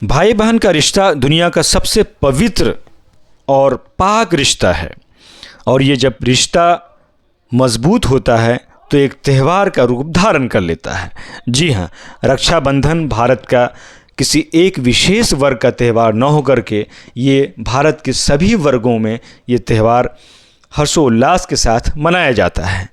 भाई बहन का रिश्ता दुनिया का सबसे पवित्र और पाक रिश्ता है और ये जब रिश्ता मजबूत होता है तो एक त्यौहार का रूप धारण कर लेता है। जी हाँ, रक्षाबंधन भारत का किसी एक विशेष वर्ग का त्यौहार न होकर के ये भारत के सभी वर्गों में ये त्यौहार हर्षोल्लास के साथ मनाया जाता है।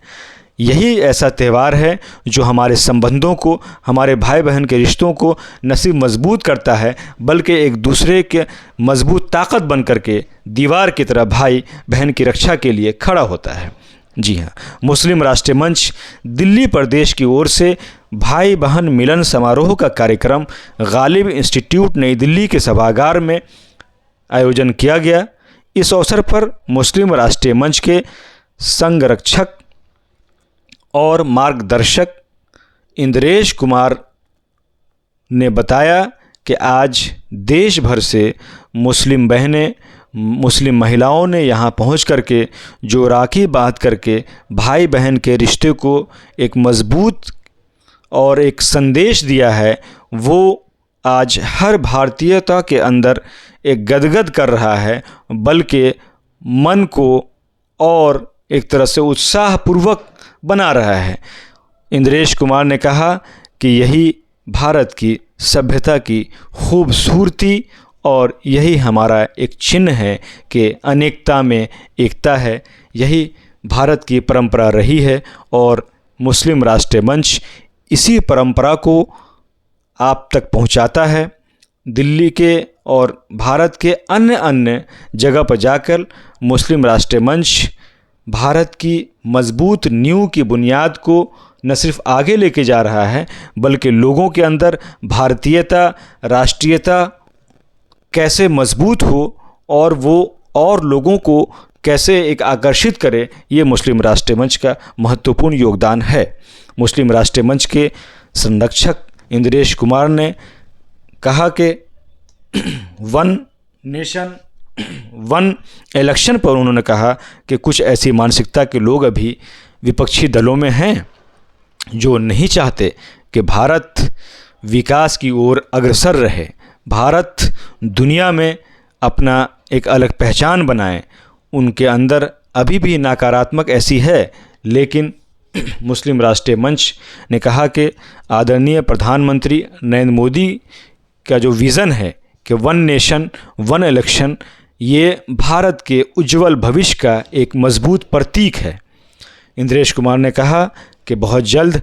यही ऐसा त्यौहार है जो हमारे संबंधों को, हमारे भाई बहन के रिश्तों को न सिर्फ मजबूत करता है बल्कि एक दूसरे के मजबूत ताकत बन कर के दीवार की तरह भाई बहन की रक्षा के लिए खड़ा होता है। जी हाँ, मुस्लिम राष्ट्रीय मंच दिल्ली प्रदेश की ओर से भाई बहन मिलन समारोह का कार्यक्रम गालिब इंस्टीट्यूट नई दिल्ली के सभागार में आयोजन किया गया। इस अवसर पर मुस्लिम राष्ट्रीय मंच के संरक्षक और मार्गदर्शक इंद्रेश कुमार ने बताया कि आज देश भर से मुस्लिम बहनें, मुस्लिम महिलाओं ने यहाँ पहुँच करके जो राखी बांध करके भाई बहन के रिश्ते को एक मजबूत और एक संदेश दिया है, वो आज हर भारतीयता के अंदर एक गदगद कर रहा है, बल्कि मन को और एक तरह से उत्साहपूर्वक बना रहा है। इंद्रेश कुमार ने कहा कि यही भारत की सभ्यता की खूबसूरती और यही हमारा एक चिन्ह है कि अनेकता में एकता है। यही भारत की परंपरा रही है और मुस्लिम राष्ट्रीय मंच इसी परंपरा को आप तक पहुंचाता है। दिल्ली के और भारत के अन्य जगह पर जाकर मुस्लिम राष्ट्रीय मंच भारत की मजबूत नींव की बुनियाद को न सिर्फ आगे लेके जा रहा है बल्कि लोगों के अंदर भारतीयता, राष्ट्रीयता कैसे मजबूत हो और वो और लोगों को कैसे एक आकर्षित करे, ये मुस्लिम राष्ट्रीय मंच का महत्वपूर्ण योगदान है। मुस्लिम राष्ट्रीय मंच के संरक्षक इंद्रेश कुमार ने कहा कि वन नेशन वन इलेक्शन पर उन्होंने कहा कि कुछ ऐसी मानसिकता के लोग अभी विपक्षी दलों में हैं जो नहीं चाहते कि भारत विकास की ओर अग्रसर रहे, भारत दुनिया में अपना एक अलग पहचान बनाए। उनके अंदर अभी भी नकारात्मक ऐसी है, लेकिन मुस्लिम राष्ट्रीय मंच ने कहा कि आदरणीय प्रधानमंत्री नरेंद्र मोदी का जो विज़न है कि वन नेशन वन इलेक्शन, ये भारत के उज्जवल भविष्य का एक मजबूत प्रतीक है। इंद्रेश कुमार ने कहा कि बहुत जल्द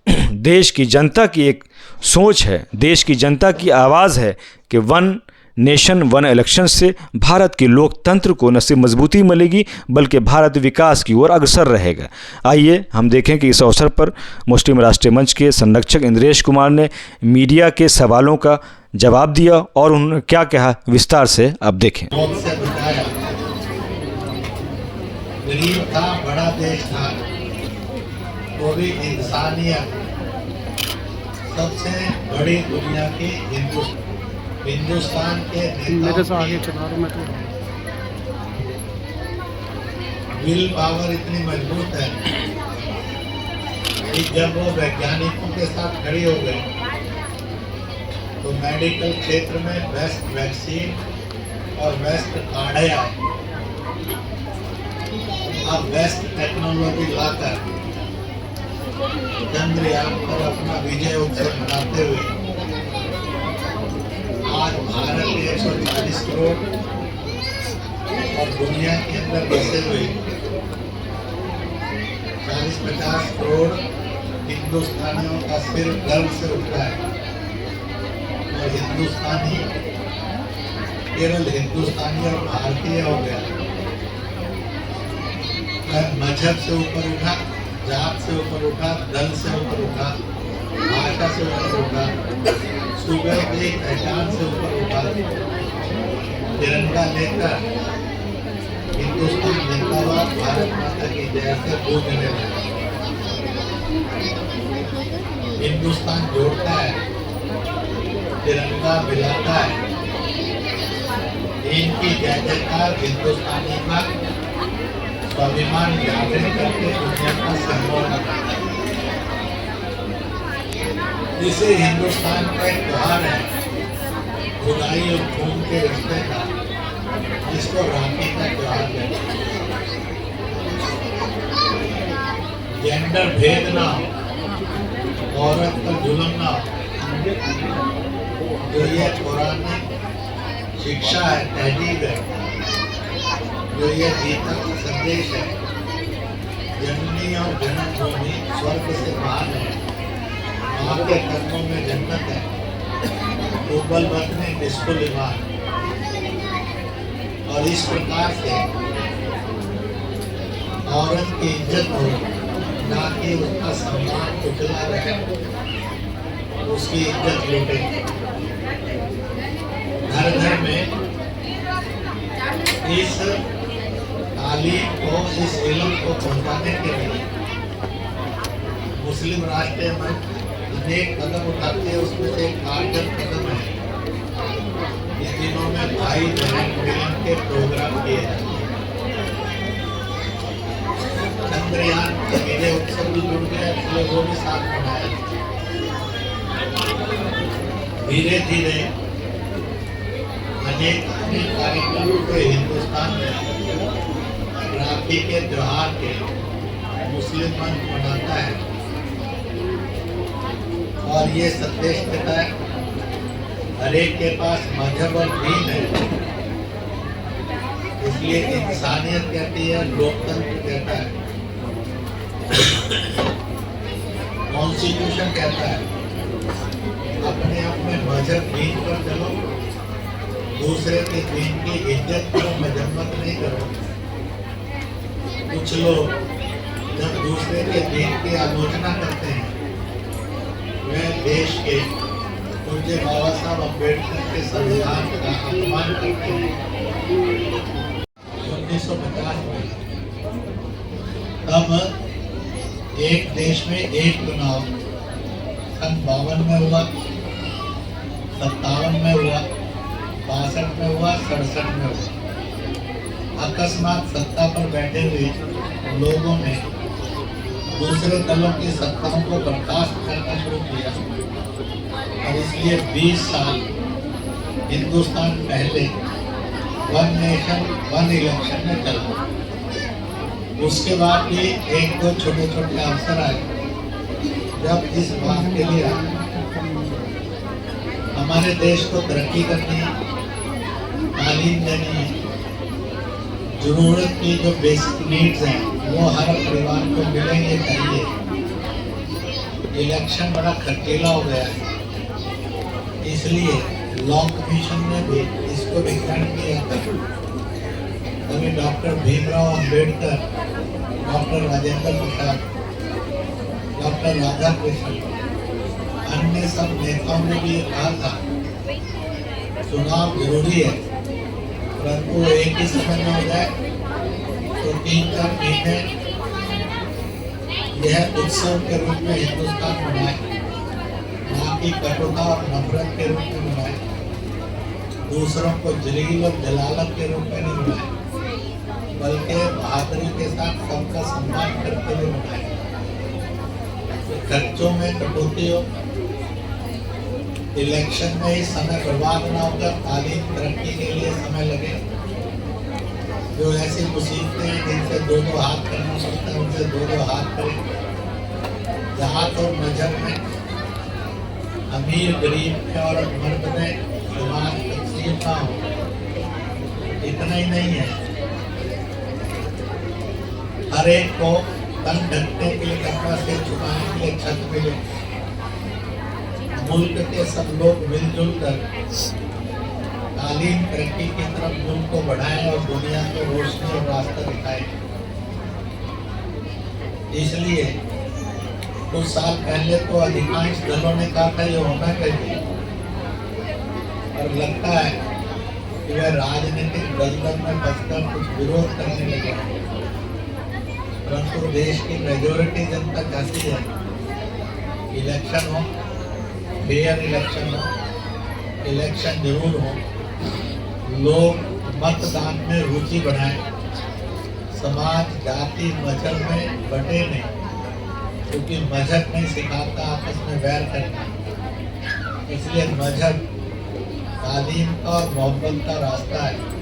देश की जनता की एक सोच है, देश की जनता की आवाज़ है कि वन नेशन वन इलेक्शन से भारत के लोकतंत्र को न सिर्फ मजबूती मिलेगी बल्कि भारत विकास की ओर अग्रसर रहेगा। आइए हम देखें कि इस अवसर पर मुस्लिम राष्ट्रीय मंच के संरक्षक इंद्रेश कुमार ने मीडिया के सवालों का जवाब दिया और उन्होंने क्या कहा, विस्तार से आप देखें। गरीब था, बड़ा देश था, तो भी इंसानियत सबसे बड़ी दुनिया की हिंदुस्तान के मेरे से आगे चला रहा मैं विल पावर इतनी मजबूत है कि जब वो वैज्ञानिकों के साथ खड़ी हो गए तो मेडिकल क्षेत्र में बेस्ट वैक्सीन और बेस्ट काढ़े आए। अब बेस्ट टेक्नोलॉजी लाकर चंद्रयान पर अपना विजय उत्सव मनाते हुए आज भारत के 140 करोड़ और दुनिया के अंदर बसे हुए 40-50 करोड़ हिंदुस्तानियों का सिर गर्व से उठा है। और हिंदुस्तानी केवल हिंदुस्तानी और भारतीय हो गया, मजहब से ऊपर उठा, जात से ऊपर उठा, दल से ऊपर उठा, भाषा से ऊपर उठा, सूबे की पहचान से ऊपर उठा, तिरंगा लेकर हिंदुस्तान जिंदाबाद भारत माता की जय से गूंजने लगा। हिंदुस्तान जोड़ता है, तिरंगा मिलाता है। इनकी जय जयकार हिंदुस्तानी का स्वाभिमान जागृत करके दुनिया का सिंबल बनाता है। इसे हिंदुस्तान का एक त्योहार है, भाई और खून के रिश्ते का, जिसको राखी का त्योहार कहते हैं। जेंडर भेद ना हो, औरत पर जुल्म ना हो, जो ये पौराणिक शिक्षा है, तहजीब है, जो ये गीता का संदेश है, जननी और जन्मभूमि स्वर्ग से बाहर है, माँ के कर्मों में जन्नत है, उबल बतने निष्कुल ईमान। और इस प्रकार से औरत की इज्जत हो, ना कि उसका सम्मान कुचला रहे, उसकी इज्जत लूटे। घर घर में इस तालीम को, इस इल्म को पहुंचाने के लिए मुस्लिम राष्ट्रीय मंच अनेक कदम उठाते हैं। उसमें से एक कारगर कदम है, इस दिनों में भाई बहन मिलन के प्रोग्राम किए जाते हैं। चंद्रयान के विजय उत्सव भी जुड़ गया, इसलिए वो भी साथ मनाया। धीरे धीरे अनेक कार्यक्रम को हिंदुस्तान में राखी के त्योहार के मुस्लिम मंच मनाता है और ये संदेश देता है हर एक के पास मजहब और दीन है, इसलिए इंसानियत कहती है, लोकतंत्र कहता है, कॉन्स्टिट्यूशन कहता है अपने अपने मजहब दीन पर चलो, दूसरे के दीन की इज्जत करो, मजम्मत नहीं करो। कुछ लोग जब दूसरे के दीन की आलोचना करते हैं, वे देश के पूज्य बाबा साहब अम्बेडकर के संविधान का अपमान करते हैं। 1950 में तब एक देश में एक चुनाव सन 52 में हुआ, 57 में हुआ, 62 में हुआ, 67 में हुआ। अकस्मात सत्ता पर बैठे हुए लोगों ने दूसरे दलों की सत्ताओं को बर्खास्त करना शुरू किया और इसलिए 20 साल हिंदुस्तान पहले वन नेशन वन इलेक्शन में चला। उसके बाद भी एक दो छोटे छोटे अवसर आए जब इस बात के लिए हमारे देश को तरक्की करनी है, तालीम देनी है, जरूरत की जो बेसिक नीड्स हैं वो हर परिवार को मिलेंगे चाहिए। इलेक्शन बड़ा खर्चीला हो गया है, इसलिए लॉ कमीशन ने भी इसको रिकमेंड किया था। तभी doctor Bhimrao Ambedkar, doctor Rajendra Prasad, doctor Radhakrishnan, अन्य सब नेताओं ने भी ये कहा था चुनाव जरूरी है, परंतु एक ही समय में हो जाए तो 3-4 महीने यह उत्सव के रूप में हिंदुस्तान मनाए, ना कि कटुता और नफरत के रूप में मनाए, दूसरों को जलील और जलालत के रूप में नहीं मनाए, बल्कि बहादुरी के साथ सबका सम्मान करते हुए मनाए। तो खर्चों में कटौती हो, इलेक्शन में ही समय बर्बाद ना होकर तालीम तरक्की के लिए समय लगे। जो ऐसी मुसीबतें हैं जिनसे दो हाथ करना पड़ता है, उनसे दो हाथ करें। जात और मजहब में, अमीर गरीब में और मर्द में समाज तकसीम ना हो, इतना ही नहीं है, हर एक को तन ढकने के लिए, कपड़ा से छुपाने के लिए छत मिले, मुल्क के सब लोग मिलजुल कर तालीम तरक्की की तरफ मुल्क को बढ़ाएं और दुनिया को रोशनी और रास्ता दिखाएं। इसलिए कुछ साल पहले तो अधिकांश दलों ने कहा था ये होना चाहिए, और लगता है कि वह राजनीतिक दलदल में फंसकर कुछ विरोध करने लगे, परंतु देश की मेजोरिटी जनता चाहती है इलेक्शन हो, फेयर इलेक्शन हो, इलेक्शन जरूर हो, लोग मतदान में रुचि बढ़ाएं, समाज जाति मजहब में बटे नहीं, क्योंकि मजहब नहीं सिखाता आपस में वैर करना। इसलिए मजहब तालीम का और मोहब्बत का रास्ता है।